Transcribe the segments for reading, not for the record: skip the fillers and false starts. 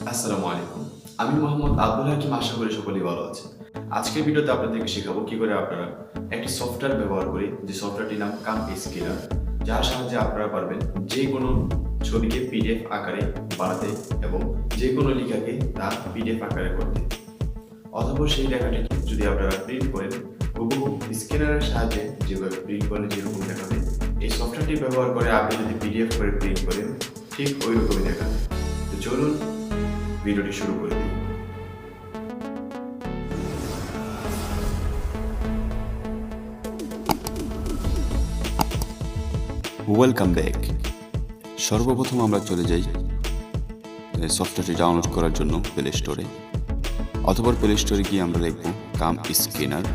আসসালামু আলাইকুম। আমি মোহাম্মদ আব্দুল হাকিম, আশা করি সকলেই ভালো আছেন। আজকের ভিডিওতে আপনাদেরকে শেখাবো কি করে আপনারা একটি সফটওয়্যার ব্যবহার করে, যে সফটওয়্যারটির নাম CamScanner, যার সাহায্যে আপনারা পারবেন যে কোনো ছবিকে পিডিএফ আকারে বানাতে এবং যে কোনো লেখাকে তা পিডিএফ আকারে করতে। অথবা সেই লেখাটিকে যদি আপনারা প্রিন্ট করেন, হুবহু স্ক্যানারের সাহায্যে যেভাবে প্রিন্ট করেন যেরকম দেখাবে, এই সফটওয়্যারটি ব্যবহার করে আপনি যদি পিডিএফ করে প্রিন্ট করেন ঠিক ওই রকমই দেখাবে। তো চলুন ভিডিওটি শুরু করে দিই। Welcome back. সর্বপ্রথম আমরা চলে যাই সফটওয়্যারটি ডাউনলোড করার জন্য প্লে স্টোরে, অথবা প্লে স্টোরে গিয়ে আমরা লিখব CamScanner।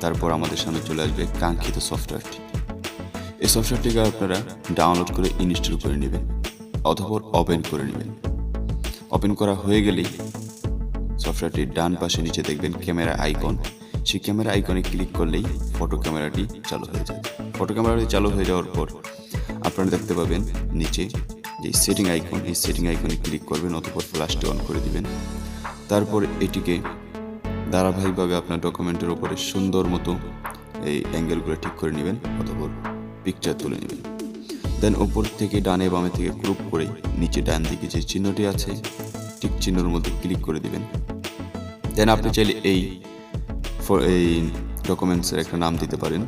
তারপর আমাদের সামনে চলে আসবে কাঙ্ক্ষিত সফটওয়্যারটি। এই সফটওয়্যারটিকে আপনারা ডাউনলোড করে ইনস্টল করে নেবেন অথবা ওপেন করে নেবেন। ওপেন করা হয়ে গেলেই সফটওয়্যারটির ডান পাশে নিচে দেখবেন ক্যামেরা আইকন। সেই ক্যামেরা আইকনে ক্লিক করলেই ফটো ক্যামেরাটি চালু হয়ে যাবে। ফটো ক্যামেরাটি চালু হয়ে যাওয়ার পর আপনারা দেখতে পাবেন নিচে যে সেটিং আইকন, এই সেটিং আইকনে ক্লিক করবেন অথবা ফ্ল্যাশটি অন করে দিবেন। তারপর এটিকে ধারাবাহিকভাবে আপনার ডকুমেন্টের উপরে সুন্দর মতো এই অ্যাঙ্গেলগুলো ঠিক করে নেবেন অথবা পিকচার তুলে নেবেন। দেন উপর থেকে ডানে বামে থেকে ক্রপ করে নিচে ডান দিকে যে চিহ্নটি আছে ঠিক চিহ্নের মধ্যে ক্লিক করে দিবেন। দেন আপনি চাইলে এই ডকুমেন্টসের একটা নাম দিতে পারেন।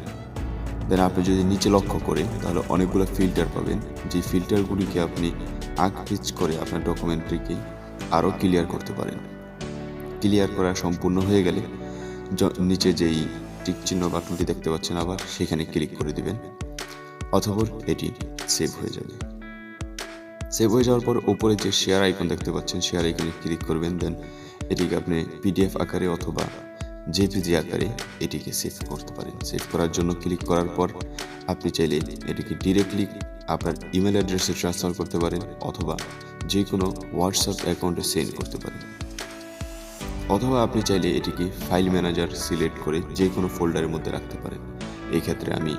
দেন আপনি যদি নিচে লক্ষ্য করেন তাহলে অনেকগুলো ফিল্টার পাবেন, যে ফিল্টারগুলিকে আপনি পিচ করে আপনার ডকুমেন্টটিকে আরও ক্লিয়ার করতে পারেন। ক্লিয়ার করা সম্পূর্ণ হয়ে গেলে নিচে যেই টিক চিহ্ন বাটনটি দেখতে পাচ্ছেন আবার সেখানে ক্লিক করে দিবেন, অথবা এটি সেভ হয়ে যাবে। সেভ হয়ে যাওয়ার পর উপরে যে শেয়ার আইকন দেখতে পাচ্ছেন শেয়ার আইকনে ক্লিক করবেন। দেন এটিকে আপনি পিডিএফ আকারে অথবা জেপিজি আকারে এটিকে সেভ করতে পারেন। সেভ করার জন্য ক্লিক করার পর আপনি চাইলে এটিকে ডিরেক্টলি আপনার ইমেল অ্যাড্রেসে ট্রান্সফার করতে পারেন অথবা যে কোনো হোয়াটসঅ্যাপ অ্যাকাউন্টে সেন্ড করতে পারেন, অথবা আপনি চাইলে এটিকে ফাইল ম্যানেজার সিলেক্ট করে যে কোনো ফোল্ডারের মধ্যে রাখতে পারেন। এই ক্ষেত্রে আমি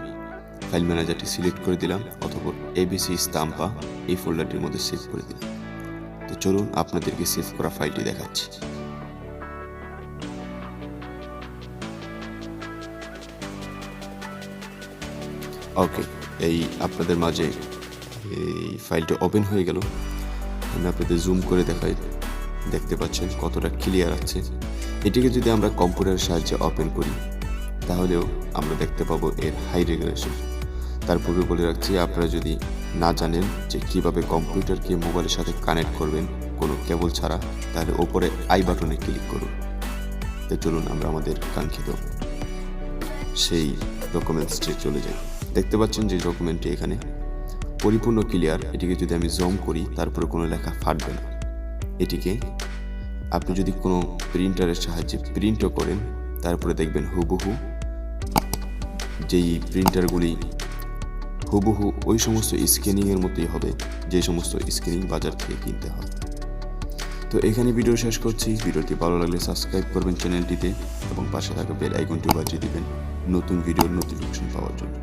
ফাইল ম্যানেজারটি সিলেক্ট করে দিলাম অথবা এবিসি স্টাম্পা এই ফোল্ডারটির মধ্যে সেভ করে দিলাম। তো চলুন আপনাদেরকে সেভ করা ফাইলটি দেখাচ্ছি। ওকে, এই আপনাদের মাঝে এই ফাইলটা ওপেন হয়ে গেল। আমি আপনাদের জুম করে দেখাই, দেখতে পাচ্ছেন কতটা ক্লিয়ার আছে। এটিকে যদি আমরা কম্পিউটারের সাহায্যে ওপেন করি তাহলেও আমরা দেখতে পাবো এর হাই রেজুলেশন। তার পূর্বে বলে রাখছি, আপনারা যদি না জানেন যে কিভাবে কম্পিউটারকে মোবাইলের সাথে কানেক্ট করবেন কোনো কেবল ছাড়া, তাহলে ওপরে আই বাটনে ক্লিক করুন। তো চলুন আমরা আমাদের কাঙ্ক্ষিত সেই ডকুমেন্টসটি চলে যাই। দেখতে পাচ্ছেন যে ডকুমেন্টটি এখানে পরিপূর্ণ ক্লিয়ার। এটিকে যদি আমি জুম করি তারপরে কোনো লেখা ফাটবে না। এটিকে আপনি যদি কোনো প্রিন্টারের সাহায্যে প্রিন্টও করেন তারপরে দেখবেন হুবহু যেই প্রিন্টারগুলি হুবহু ওই সমস্ত স্ক্যানিংয়ের মতোই হবে যে সমস্ত স্ক্যানিং বাজার থেকে কিনতে হয়। তো এখানে ভিডিও শেষ করছি। ভিডিওটি ভালো লাগলে সাবস্ক্রাইব করবেন চ্যানেলটিতে এবং পাশে থাকা বেল আইকনটি বাজিয়ে দিবেন নতুন ভিডিওর নোটিফিকেশন পাওয়ার জন্য।